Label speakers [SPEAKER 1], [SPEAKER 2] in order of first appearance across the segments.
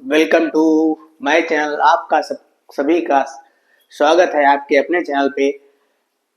[SPEAKER 1] Welcome to my channel. आपका सभी का स्वागत है आपके अपने चैनल पे।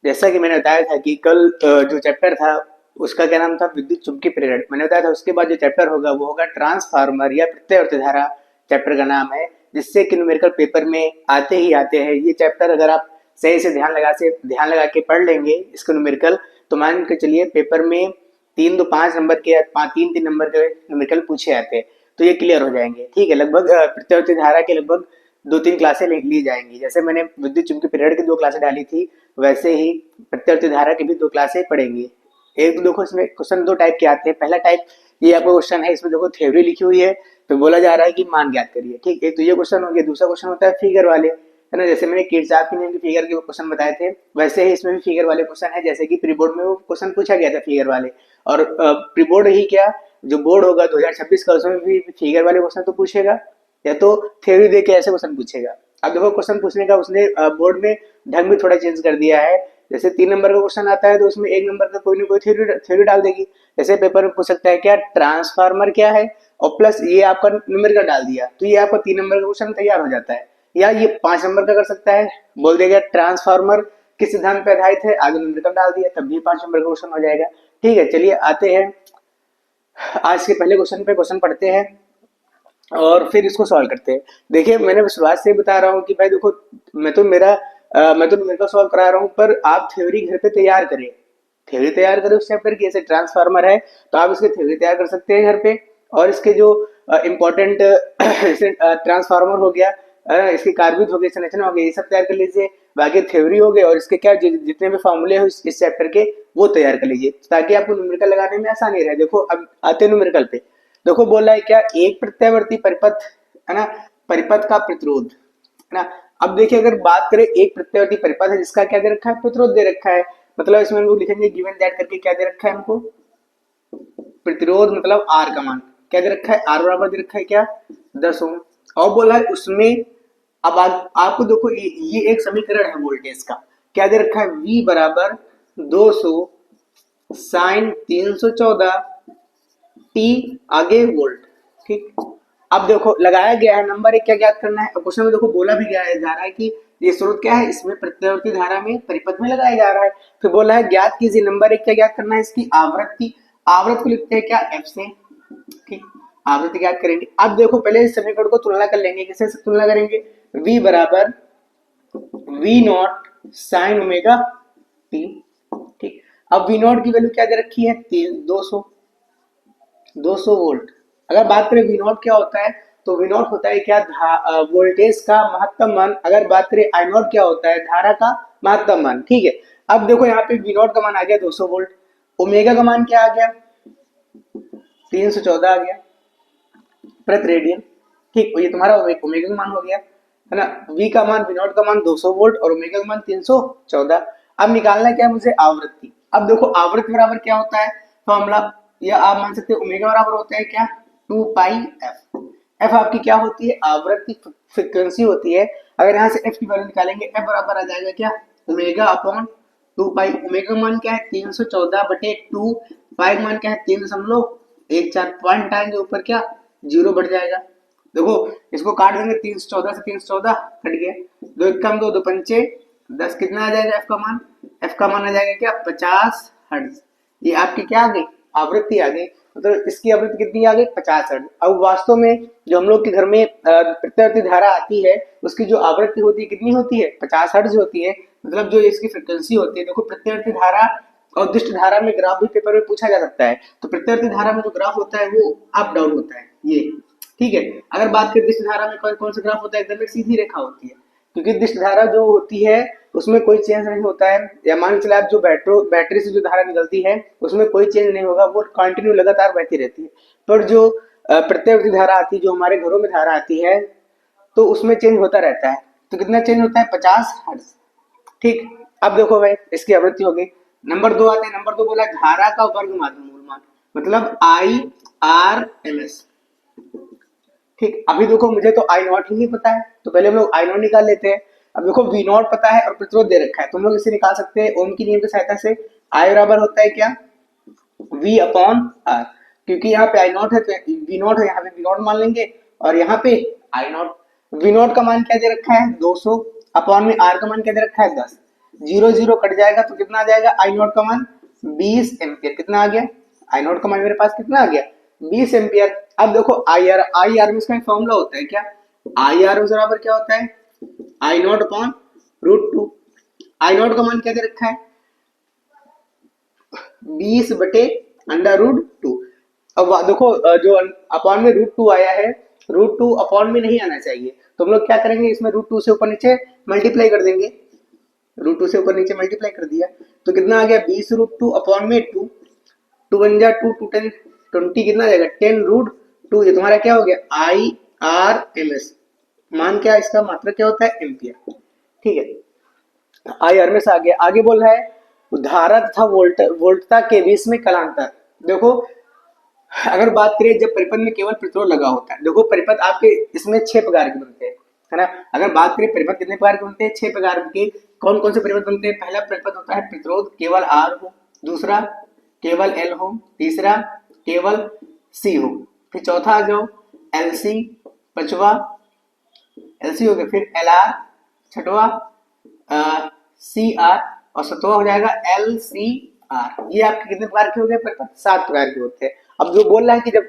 [SPEAKER 1] जैसा कि मैंने बताया था कि कल जो चैप्टर था उसका क्या नाम था, विद्युत चुम्बकीय प्रेरण। मैंने बताया था उसके बाद जो चैप्टर होगा वो होगा ट्रांसफार्मर या प्रत्यावर्ती धारा, चैप्टर का नाम है, जिससे कि न्यूमेरिकल पेपर में आते ही आते हैं ये चैप्टर। अगर आप सही से ध्यान लगा के पढ़ लेंगे इसको न्यूमेरिकल, तो मान के चलिए पेपर में 3-5 नंबर के या 3-3 नंबर के न्यूमेरिकल पूछे आते हैं, तो ये क्लियर हो जाएंगे। ठीक है, लगभग प्रत्यावर्ती धारा के लगभग 2-3 क्लासें ली जाएंगी। जैसे मैंने विद्युत चुम्बकीय प्रेरण की 2 क्लासें डाली थी, वैसे ही प्रत्यावर्ती धारा की भी 2 क्लासें पढ़ेंगे। एक तो देखो इसमें क्वेश्चन 2 टाइप के आते हैं। पहला टाइप ये आपका क्वेश्चन है, इसमें देखो थ्योरी लिखी हुई है, तो बोला जा रहा है कि मान ज्ञात करिए। ठीक, एक तो ये क्वेश्चन हो गया। दूसरा क्वेश्चन होता है फिगर वाले, है ना। जैसे मैंने किरचॉफ के नियम की फिगर के क्वेश्चन बताए थे, वैसे ही इसमें भी फिगर वाले क्वेश्चन है। जैसे कि प्री बोर्ड में वो क्वेश्चन पूछा गया था फिगर वाले, और प्री बोर्ड ही क्या, जो बोर्ड होगा 2026 का, उसमें भी फिगर वाले क्वेश्चन तो पूछेगा, या तो थ्योरी दे के ऐसे क्वेश्चन पूछेगा। अब देखो क्वेश्चन पूछने का उसने बोर्ड में ढंग भी थोड़ा चेंज कर दिया है। जैसे 3 नंबर का क्वेश्चन आता है तो उसमें 1 नंबर का कोई ना कोई थ्योरी डाल देगी। जैसे पेपर में पूछ सकता है क्या ट्रांसफार्मर क्या है, और प्लस ये आपका न्यूमेरिकल डाल दिया, तो ये आपका 3 नंबर का क्वेश्चन तैयार हो जाता है। या ये 5 नंबर का कर सकता है, बोल देगा ट्रांसफार्मर किस सिद्धांत पर आधारित है, आगे न्यूमेरिकल डाल दिया, तब भी 5 नंबर का क्वेश्चन हो जाएगा। ठीक है, चलिए आते हैं आज के पहले क्वेश्चन पे। क्वेश्चन पढ़ते हैं और फिर इसको सॉल्व करते हैं। देखिए मैंने शुरुआत से बता रहा हूँ कि भाई देखो, मैं तो न्यूमेरिकल सॉल्व करा रहा हूँ, पर आप थ्योरी घर पे तैयार करें। थ्योरी तैयार करें उस चैप्टर की। जैसे ट्रांसफार्मर है तो आप इसकी थ्योरी तैयार कर सकते हैं घर पे, और इसके जो इम्पोर्टेंट जैसे ट्रांसफार्मर हो गया, इसकी कार्बनिक हो गई, संरचना हो गई, ये सब तैयार कर लीजिए। बाकी थ्योरी हो गए और इसके क्या जितने भी फॉर्मूले हैं इस चैप्टर के, वो तैयार कर लीजिए, ताकि आपको न्यूमेरिकल लगाने में आसानी रहे। देखो अब आते हैं न्यूमेरिकल पे। देखो बोल रहा है क्या, एक प्रत्यावर्ती परिपथ, है ना, परिपथ का प्रतिरोध, है ना। अब देखिए अगर बात करें, एक प्रत्यावर्ती परिपथ है जिसका क्या दे रखा है, प्रतिरोध दे रखा है। मतलब इसमें हम लोग लिखेंगे गिवन दैट करके, क्या दे रखा है हमको, प्रतिरोध मतलब आर का मान क्या दे रखा है, आर बराबर दे रखा है क्या, 10 ओम। और बोला है उसमें, अब आपको देखो ये एक समीकरण है वोल्टेज का, क्या दे रखा है, V बराबर 200 साइन 314 टी आगे वोल्ट। ठीक, अब देखो लगाया गया है नंबर एक, क्या ज्ञात करना है। क्वेश्चन में देखो बोला भी गया है, जा रहा है कि ये स्रोत क्या है, इसमें प्रत्यावर्ती धारा में परिपथ में लगाया जा रहा है। फिर बोला है ज्ञात कीजिए नंबर एक, क्या ज्ञात करना है, इसकी आवृत्ति। आवृत्ति को लिखते हैं क्या, एफ से। ठीक, आवृत्ति ज्ञात करेंगे। अब देखो पहले इस समीकरण को तुलना कर लेंगे। किससे तुलना करेंगे, v बराबर v not sine omega t. ठीक, अब वी नॉट की वैल्यू क्या दे रखी है, 200 वोल्ट। अगर बात करें वी नॉट क्या होता है, तो वी नॉट होता है क्या, वोल्टेज का महत्तम मान। अगर बात करें आई नॉट क्या होता है, धारा का महत्तम मान। ठीक है, अब देखो यहाँ पे वी नॉट का मान आ गया 200 वोल्ट, ओमेगा का मान क्या आ गया, 314 आ गया प्रति रेडियन। ठीक, ये तुम्हारा ओमेगा का मान हो गया, है ना। वी का मान, वी नॉट का मान 200 वोल्ट और ओमेगा का मान 314। अब निकालना क्या है मुझे, आवृत्ति। अब देखो आवृत्ति बराबर क्या होता है फॉर्मूला, या आप मान सकते हैं ओमेगा बराबर होता है क्या, 2 पाई एफ। एफ आपकी क्या होती है, आवृत्ति फ्रीक्वेंसी होती है। अगर यहाँ से एफ की वैल्यू निकालेंगे, एफ बराबर आ जाएगा क्या, ओमेगा अपॉन 2 पाई। ओमेगा मान क्या है, 314 बटे 2, पाई मान क्या है, 3.14। पॉइंट आएंगे ऊपर क्या, जीरो बढ़ जाएगा। देखो इसको काट देंगे, 314 से 314 कट गया, 2 एक कम 2 2 पंचे 10, कितना आ जाएगा एफ का मान, एफ का मान आ जाएगा क्या, 50 हर्ट्ज। ये आपकी क्या आ गई, आवृत्ति आ गई। मतलब इसकी आवृत्ति कितनी आ गई, 50 हर्ट्ज। अब वास्तव में जो हम लोग के घर में प्रत्यावर्ती धारा आती है, उसकी जो आवृत्ति होती है कितनी होती है, 50 हर्ट्ज होती है। मतलब जो इसकी फ्रिक्वेंसी होती है। देखो प्रत्यावर्ती धारा और दिष्ट धारा में ग्राफ भी पेपर में पूछा जा सकता है, तो प्रत्यावर्ती धारा में जो ग्राफ होता है वो अप डाउन होता है, ये। ठीक है, अगर बात करें दिष्ट धारा में कौन सा ग्राफ होता है, एकदम एक सीधी रेखा होती है, क्योंकि दिष्ट धारा जो होती है उसमें कोई चेंज नहीं होता है। या मान के चले आप, जो बैटरी से जो धारा निकलती है उसमें कोई चेंज नहीं होगा, वो कंटिन्यू लगातार बहती रहती है। पर जो प्रत्यावर्ती धारा आती है, जो हमारे घरों में धारा आती है, तो उसमें चेंज होता रहता है। तो कितना चेंज होता है, 50 हर्ट्ज। ठीक, अब देखो भाई इसकी आवृत्ति हो गई। नंबर 2 आते हैं। नंबर 2 बोला धारा का वर्ग मूल मान, मतलब आई आर एम एस। ठीक, अभी देखो मुझे तो आई नॉट ही नहीं पता है, तो पहले हम लोग आई नॉट निकाल लेते हैं। अब देखो वी नॉट पता है और प्रतिरोध दे रखा है, तुम लोग इसे निकाल सकते हैं ओम की नियम की सहायता से। आई बराबर होता है क्या, वी अपॉन आर, क्योंकि यहाँ पे आई नॉट है तो वी नॉट है, यहाँ पे वी नॉट मान लेंगे, और यहाँ पे आई नॉट। वी नॉट का मान क्या दे रखा है 200 अपॉन में आर का मान क्या दे रखा है 10। 0 0 कट जाएगा तो कितना आ जाएगा आई नॉट का मान 20 एम्पियर। कितना आ गया आई नॉट का मान मेरे पास कितना आ गया 20 एम्पियर। अब देखो आई आर में इसका फॉर्मूला होता है क्या, आई आर बराबर क्या होता है आई नॉट अपॉन √2। आई नॉट का मान क्या दे रखा है 20/√2। अब देखो जो अपॉन में √2 आया है, √2 अपॉन में नहीं आना चाहिए, तो हम लोग क्या करेंगे इसमें √2 से ऊपर नीचे मल्टीप्लाई कर देंगे। √2 से ऊपर नीचे मल्टीप्लाई कर दिया तो कितना आ गया 20√2 अपॉन में 2। 2 1 जा 2 2 10 20 कितना आ जाएगा 10√2। ये तुम्हारा क्या हो गया आई आर एम एस मान, क्या इसका मात्रा क्या होता है एम्पियर। ठीक है आई आर एम एस आ गया। आगे बोल रहा है धारा तथा वोल्टता के बीच में कलांतर। देखो अगर बात करें जब परिपथ में केवल प्रतिरोध लगा होता है, देखो परिपथ आपके इसमें 6 प्रकार के बनते हैं, है ना। अगर बात करें परिपथ कितने प्रकार के बनते हैं 6 प्रकार के। कौन कौन से परिपथ बनते हैं, पहला परिपथ होता है प्रतिरोध केवल आर हो, दूसरा केवल एल हो, तीसरा केवल सी हो, फिर चौथा आ जाओ एल सी, पांचवा एल सी हो गया, फिर एल आर, छठवा सी आर और सातवां हो जाएगा एल सी आर। ये आपके कितने प्रकार के हो गए परिपथ 7 प्रकार के होते हैं। अब जो बोल रहा है कि जब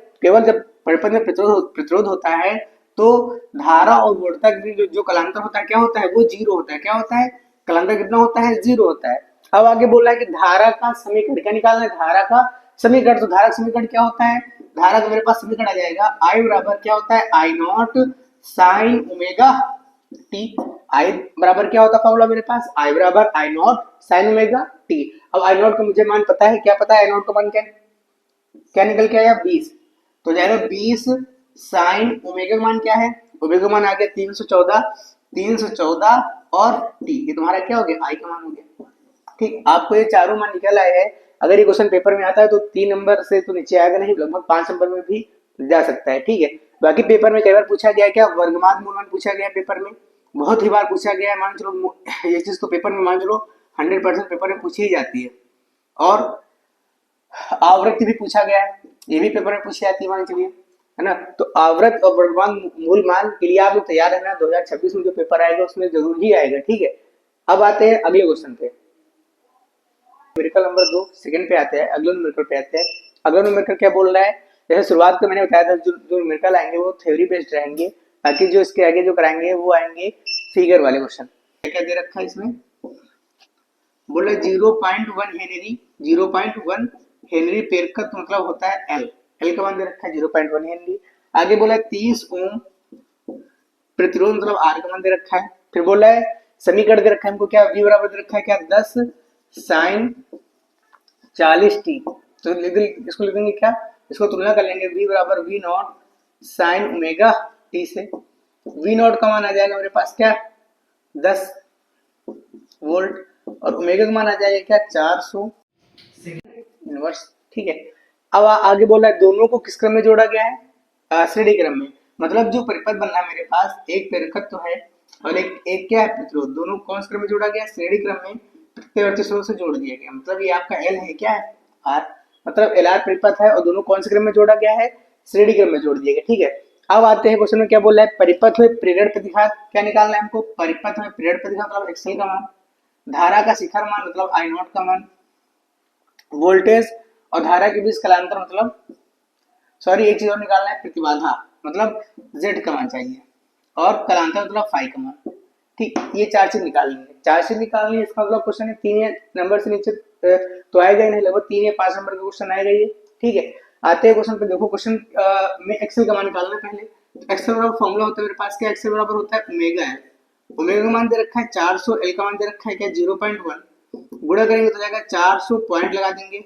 [SPEAKER 1] परिपथ में प्रतिरोध होता है तो धारा और वोल्टता के बीच जो कलांतर होता है क्या होता है वो 0 होता है। क्या होता है कलांतर कितना होता है 0 होता है। अब आगे बोल रहा है कि धारा का समीकरण क्या निकालना है, धारा का समीकरण। तो धारा का समीकरण क्या होता है, धारा का मेरे पास समीकरण आ जाएगा आई बराबर क्या होता है आई नॉट साइन ओमेगा टी। आई बराबर क्या होता है फॉर्मूला मेरे पास आई बराबर आई नॉट साइन ओमेगा टी। अब आई नॉट का मुझे मान पता है, क्या पता है आई नॉट का मान क्या निकल के आया 20, तो जाएगा 20 साइन ओमेगा का मान क्या है, ओमेगा का मान आ गया 314 और टी, ये तुम्हारा क्या हो गया आई का मान हो गया। ठीक, आपको ये चारों मान निकल आए हैं। अगर ये क्वेश्चन पेपर में आता है तो 3 नंबर से तो नीचे आएगा नहीं, लगभग 5 नंबर में भी जा सकता है। ठीक है, बाकी पेपर में कई बार पूछा गया क्या वर्गमात मूलमान पूछा गया पेपर में, बहुत ही बार पूछा गया है। मान चलो ये चीज तो पेपर में मान चलो 100% पेपर में पूछी ही जाती है। और आवृत्ति भी पूछा गया है, ये भी पेपर में पूछी जाती है मान चलिए, है ना। तो आवृत्त और वर्गमान मूल मान के लिए आप लोग तैयार रहना, 2026 में जो पेपर आएगा उसमें जरूर ही आएगा। ठीक है, अब आते हैं अगले क्वेश्चन पे, न्यूमेरिकल नंबर 2 सेकंड पे आते हैं, अगले न्यूमेरिकल पे आते हैं। अगला न्यूमेरिकल क्या बोल रहा है, जैसे शुरुआत में मैंने बताया था जो न्यूमेरिकल आएंगे वो थ्योरी बेस्ड रहेंगे, बाकी जो इसके आगे जो कराएंगे वो आएंगे फिगर वाले क्वेश्चन। क्या दे रखा है इसमें, बोल रहा है 0.1 हेनरी, 0.1 हेनरी प्रेरकत्व मतलब होता है एल, एल का मान दे रखा है 0.1 हेनरी। आगे बोला है 30 ओम प्रतिरोध मतलब आर का मान दे रखा है। फिर बोला है समीकरण दे रखा है हमको क्या v बराबर दे रखा है क्या 10 साइन 40 टी। तो इसको लिख देंगे क्या, इसको तुलना कर लेंगे v बराबर v not sine omega T से। v नॉट का मान आ जाएगा मेरे पास क्या 10 वोल्ट और ओमेगा का मान आ जाएगा क्या 400 इनवर्स। ठीक है, अब आगे बोल रहा है दोनों को किस क्रम में जोड़ा गया है श्रेणी क्रम में। मतलब जो परिपथ बन रहा है मेरे पास एक प्रेरकत्व है और एक क्या है प्रतिरोध, दोनों कौन से क्रम में जोड़ा गया श्रेणी क्रम में प्रत्यवर्ती स्रोत से जोड़ दिया गया। मतलब ये आपका एल है क्या है आर, मतलब एल आर परिपथ है और दोनों कौन से क्रम में जोड़ा गया है श्रेणी क्रम में जोड़ दिया गया। ठीक है, अब आते हैं क्वेश्चन में क्या बोल रहा है परिपथ में प्रेरण प्रतिघात क्या निकालना है हमको, परिपथ में प्रेरण प्रतिघात मतलब एक्सएल का मान, धारा का शिखर मान मतलब आई नॉट का मान, वोल्टेज और धारा के बीच कलांतर मतलब सॉरी एक चीज और निकालना है प्रतिबाधा मतलब जेड का मान चाहिए और कलांतर मतलब फाई का मान। ठीक, ये 4 चीज निकालनी है, 4 चीज निकालनी है। इसका मतलब क्वेश्चन है 3 नंबर से नीचे तो आएगा ही नहीं, लगभग 3 या 5 नंबर का क्वेश्चन आएगा ये। ठीक है, आते हैं क्वेश्चन पे। देखो क्वेश्चन में एक्सेल का मान निकालना है पहले। तो एक्सेल बराबर फॉर्मूला होता है मेरे पास क्या, एक्सेल बराबर होता है ओमेगा है, ओमेगा का मान दे रखा है 400, एल का मान दे रखा है क्या 0.1, गुणा करेंगे तो जाएगा 400 पॉइंट लगा देंगे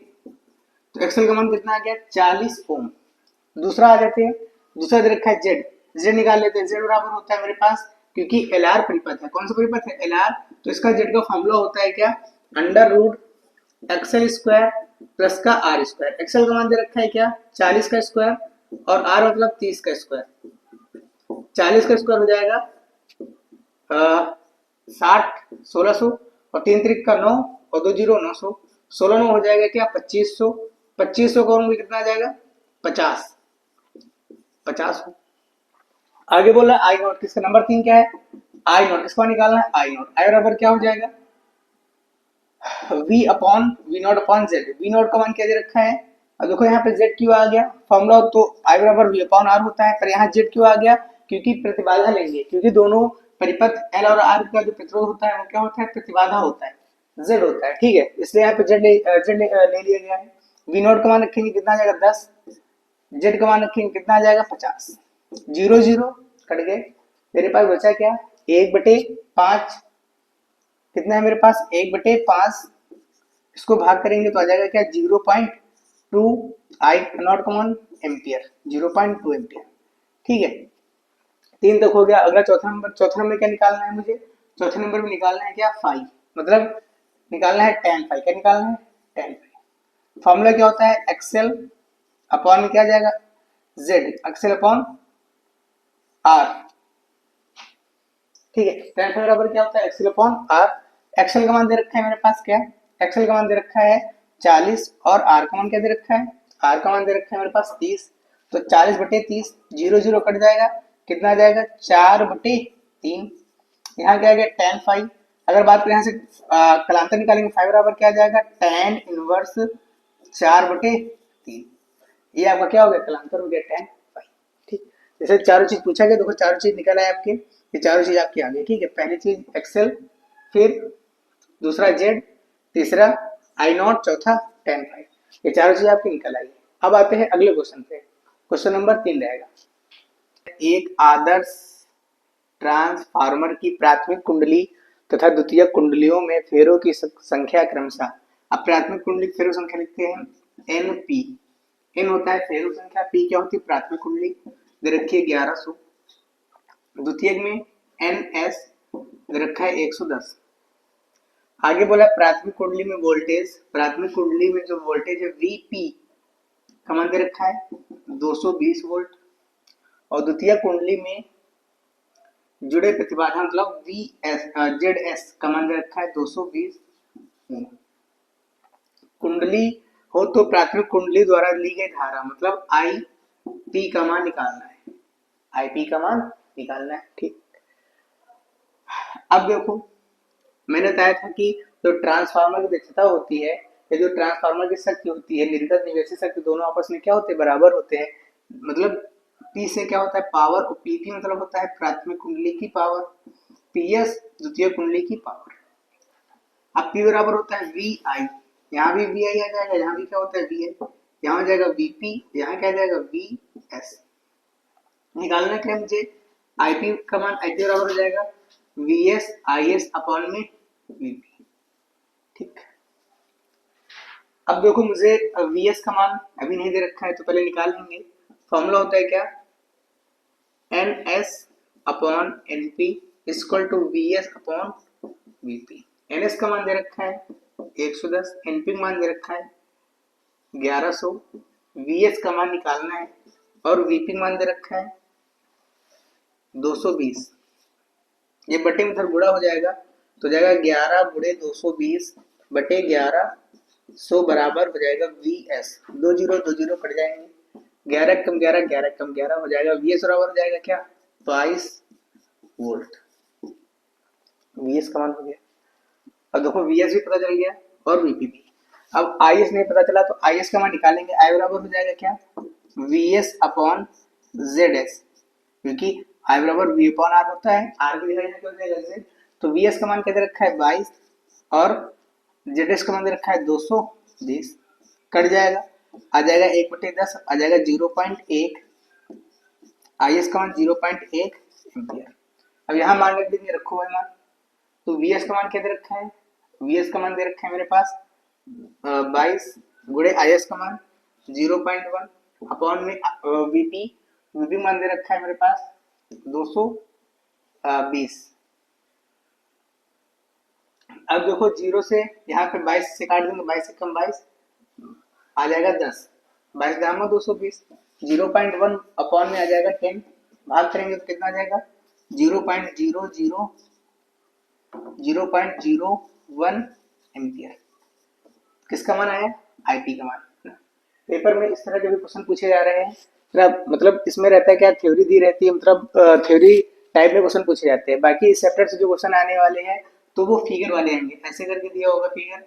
[SPEAKER 1] तो एक्सेल का मान कितना आ गया 40 ओम। दूसरा आ जाते हैं, दूसरा दे रखा है जेड, जेड निकाल लेते हैं। जेड बराबर होता है मेरे पास क्योंकि एल आर परिपथ है, कौन सा परिपथ है एल आर, तो इसका जेड का फॉर्मूला होता है क्या under root XL square plus का आर स्क्वायर। एक्सएल का मान दे रखा है क्या 40 का स्क्वायर और आर मतलब 30 का स्क्वायर। 40 का स्क्वायर हो जाएगा 60 1600 और 3 त्रिक का 9 और 2 जीरो 900, 16 9 हो जाएगा क्या 2500, 2500 करूंगी कितना आ जाएगा 50 50। आगे बोला आई नॉट, किसका नंबर 3 क्या है, आई नॉट, इसको निकालना है आई नॉट, आई बराबर क्या हो जाएगा v upon v not upon Z, v not का मान क्या दे रखा है, अब देखो यहाँ पे जेड क्यों आ गया, फॉर्मूला तो आई बराबर वी अपॉन आर होता है, पर यहाँ जेड क्यों आ गया, क्योंकि प्रतिबाधा लेंगे, क्योंकि दोनों परिपथ एल और आर का जो प्रतिरोध होता है वो क्या होता है, प्रतिबाधा होता है, जेड होता है, ठीक है, इसलिए यहाँ पे जेड ले लिया गया है। वी नॉट का मान रखेंगे कितना आ जाएगा 10, जेड का मान रखेंगे कितना आ जाएगा 50, जीरो जीरो कट गए, मेरे पास बचा क्या 1/5, कितना है मेरे पास 1/5, इसको भाग करेंगे तो आ जाएगा क्या 0.2 आई नॉट कॉमन एम्पियर, 0.2 एम्पियर, ठीक है, 3 तक हो गया। अगला चौथा नंबर क्या निकालना है मुझे, चौथे नंबर में निकालना है क्या फाई, मतलब निकालना है tan फाई, क्या निकालना है tan फाई, फॉर्मूला क्या होता है एक्सेल अपॉन में क्या आ जाएगा जेड, एक्सेल अपॉन आर, ठीक है, tan फाई बराबर क्या होता है एक्सेल अपॉन आर, एक्सेल का मान दे रखा है मेरे पास क्या, एक्सेल का मान दे रखा है 40 और आर का मान क्या दे रखा है, आर का मान दे रखा है मेरे पास 30, तो 40/30 जीरो जीरो कट जाएगा, कितना आ जाएगा 4/3, यहाँ क्या आ गया tan फाइव, अगर बात करें यहाँ से कलांतर निकालेंगे फाइव बराबर क्या आ जाएगा tan इनवर्स 4/3, ये आपका क्या हो गया कलांतर हो गया tan फाइव, ठीक, जैसे चारों चीज पूछा गया, देखो चारों चीज निकल आए आपके, ये चारों चीज आपकी आ गई, ठीक है, पहली चीज एक्सेल, फिर दूसरा जेड, तीसरा आई नॉट, चौथा tan फाइव, ये चारों चीज आपकी निकल आई। अब आते हैं अगले क्वेश्चन पे, क्वेश्चन नंबर 3 रहेगा, एक आदर्श ट्रांसफार्मर की प्राथमिक कुंडली तथा द्वितीयक कुंडलियों में फेरों की संख्या क्रमशः, अब प्राथमिक कुंडली फेरों संख्या लिखते हैं एन पी, एन होता है फेरों संख्या, पी क्या होती है प्राथमिक कुंडली, दे रखी है 1100, द्वितीयक में एन एस दे रखा है 110, आगे बोला प्राथमिक कुंडली में वोल्टेज, प्राथमिक कुंडली में जो वोल्टेज है वीपी का मान दे रखा है 220 वोल्ट, और द्वितीय कुंडली में जुड़े प्रतिबाधा मतलब वी एस जेड एस का मान दे रखा है 220 ओम, कुंडली हो तो प्राथमिक कुंडली द्वारा ली गई धारा मतलब आई पी का मान निकालना है, आई पी का मान निकालना है, ठीक, अब देखो मैंने बताया था कि जो ट्रांसफार्मर की दक्षता होती है या जो ट्रांसफार्मर की शक्ति होती है, निर्गत निवेशित शक्ति दोनों आपस में क्या होते हैं बराबर होते हैं, मतलब पी से क्या होता है पावर और पीपी मतलब होता है प्राथमिक कुंडली की पावर, पीएस द्वितीय कुंडली की पावर, अब पी बराबर होता है वी आई, यहाँ भी वी आई आ जाएगा, यहाँ भी क्या होता है वी आई, यहाँ हो जाएगा वीपी, यहाँ क्या जाएगा वी एस, निकालना क्या मुझे आईपी का मान, आईपी बराबर हो जाएगा V S I S upon में वीपी, ठीक, अब देखो मुझे वी एस का मान अभी नहीं दे रखा है तो पहले निकाल लेंगे, फॉर्मूला होता है क्या N S upon N P equal to V S upon VP, N S का मान दे रखा है 110, एन पी का मान दे रखा है 1100, वी एस का मान निकालना है और वीपी का मान दे रखा है 220, ये बटे में इधर गुणा हो जाएगा तो जाएगा 11 गुणे 220 बटे 1100 बराबर हो जाएगा वी एस, दो जीरो कट जाएंगे, 11 कम 11 11 कम 11 हो जाएगा, वी एस बराबर हो जाएगा क्या 22 वोल्ट, वी एस का मान हो गया, अब देखो वी एस भी पता चल गया और वीपी भी, अब आई एस नहीं पता चला तो आई एस का मान निकालेंगे, आई बराबर हो जाएगा क्या we S upon Z S, क्योंकि आई बराबर वी अपॉन आर होता है, आर की जगह क्या हो जाएगा जेड, तो वी एस का मान क्या दे रखा है 22 और जेड एस का मान दे रखा है 220, कट जाएगा आ जाएगा 1/10 आ जाएगा 0.1, आई एस का मान 0.1 एम्पियर, अब यहाँ मान रख देंगे, रखो भाई मान, तो वी एस का मान क्या दे रखा है, वी एस का मान दे रखा है मेरे पास 22 गुणे आई एस का मान 0.1 अपॉन में वीपी, वीपी मान दे रखा है मेरे पास 220, अब देखो जीरो से यहाँ पे 22 से काट देंगे, 22 से कम 22 आ जाएगा 10, 22 दाम 220, 0.1 अपॉन में आ जाएगा 10, भाग करेंगे तो कितना आ जाएगा 0.01 एम्पियर, किसका मान आया आईपी का मान, पेपर में इस तरह के भी क्वेश्चन पूछे जा रहे हैं मतलब इसमें रहता है क्या, थ्योरी दी रहती है, मतलब थ्योरी टाइप में क्वेश्चन पूछे जाते हैं। बाकी इस चैप्टर से जो क्वेश्चन आने वाले हैं तो वो फिगर वाले आएंगे। ऐसे करके दिया होगा फिगर,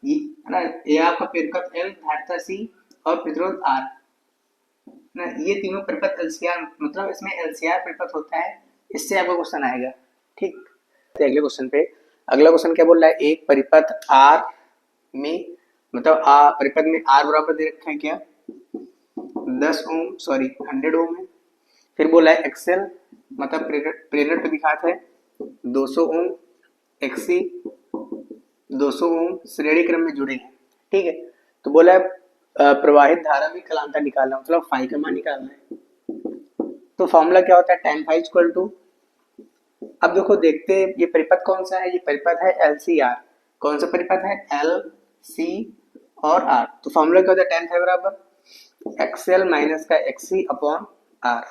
[SPEAKER 1] ये है ना, ये आपका परिपथ एल, धारिता सी और प्रतिरोध आर ना, ये तीनों परिपथ एलसीआर, मतलब इसमें एलसीआर परिपथ होता है, इससे आपका क्वेश्चन आएगा। ठीक, तो अगले क्वेश्चन पे, अगला क्वेश्चन क्या बोल रहा है, एक परिपथ आर में, मतलब परिपथ में आर बराबर दे रखा है क्या, 10 ओम, सॉरी 100 ओम है। फिर बोला है एक्सेल, मतलब प्रेरक पे दिखाता है 200 ओम, एक्सी 200 ओम श्रेणी क्रम में जुड़े हैं। ठीक है, तो बोला है प्रवाहित धारा में कलांतर निकालना, मतलब फाई का मान निकालना है। तो फॉर्मूला क्या होता है, tan फाई इक्वल टू, अब देखो देखते हैं ये परिपथ कौन सा है, ये परिपथ है एल सी आर। कौन सा परिपथ है, एल सी और आर। तो फॉर्मूला क्या होता है, tan फाई बराबर एक्सएल माइनस का एक्सी अपॉन आर।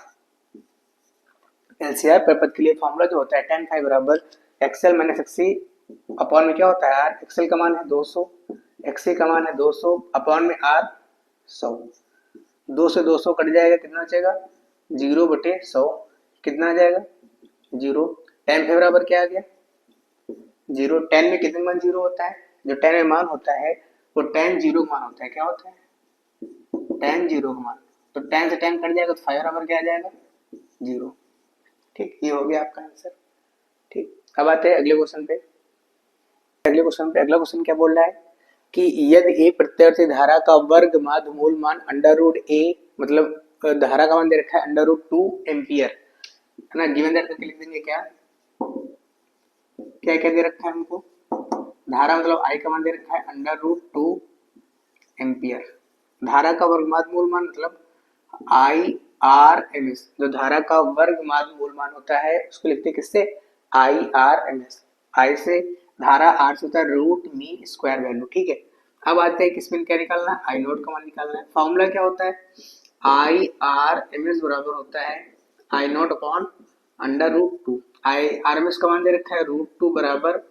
[SPEAKER 1] एलसीआर परिपथ के लिए फॉर्मूला जो होता है tan फाई बराबर एक्सएल माइनस एक्सी अपॉन में क्या होता है आर, एक्सएल का मान है 200, एक्सी का मान है 200 अपॉन में आर 100। 2 से 200 कट जाएगा, कितना बचेगा 0/100, कितना आ जाएगा 0। tan फाई बराबर क्या आ गया 0। tan में कितने मान 0 होता है, जो tan में मान होता है वो tan 0 मान होता है, क्या होता है tan 0 मान। तो tan से tan कट जाएगा तो फाई बराबर क्या आ जाएगा 0। ठीक, ये हो गया आपका आंसर। ठीक, अब आते हैं अगले क्वेश्चन पे। अगला क्वेश्चन क्या बोल रहा है कि यदि एक प्रत्यावर्ती धारा का वर्ग माध्य मूल मान √a, मतलब धारा का मान दे रखा है √2 एम्पियर, है ना, गिवन दैट करके लिख देंगे क्या, क्या क्या दे रखा है हमको, धारा मतलब I का मान दे रखा है √2 एम्पियर। धारा का वर्ग माध्य मूल मान मतलब IRMS, जो धारा का वर्ग माध्य मूल मान होता है उसको लिखते हैं किससे, IRMS। I से धारा, R से होता है रूट मीन स्क्वायर वैल्यू। ठीक है, अब आते हैं किसमें क्या निकालना है, आई नोट का मान निकालना है। फॉर्मूला क्या होता है, IRMS बराबर होता है आई नोट अपॉन √2। IRMS का मान दे रखा है √2 बराबर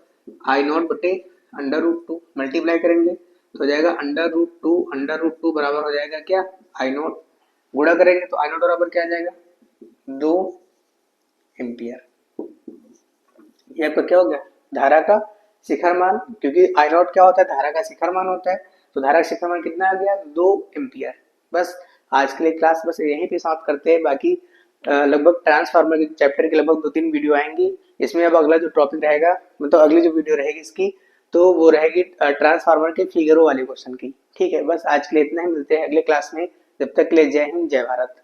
[SPEAKER 1] आई नोट बटे √2, मल्टीप्लाई करेंगे तो हो जाएगा √2 बराबर हो जाएगा क्या आई नोट, गुणा करेंगे तो आई नोट बराबर क्या आ जाएगा 2 एम्पियर। ये आपका क्या हो गया, धारा का शिखर मान, क्योंकि आई नोट क्या होता है, धारा का शिखर मान होता है, तो धारा का शिखर मान कितना आ गया 2 एम्पियर। बस आज के लिए क्लास बस यहीं पे समाप्त करते हैं। बाकी लगभग ट्रांसफार्मर के चैप्टर के लगभग 2-3 वीडियो आएंगी। इसमें अब अगला जो टॉपिक रहेगा, मतलब अगली जो वीडियो रहेगी इसकी, तो वो रहेगी ट्रांसफार्मर के फिगरों वाले क्वेश्चन की। ठीक है, बस आज के लिए इतना ही, मिलते हैं अगले क्लास में। जब तक के लिए जय हिंद, जय भारत।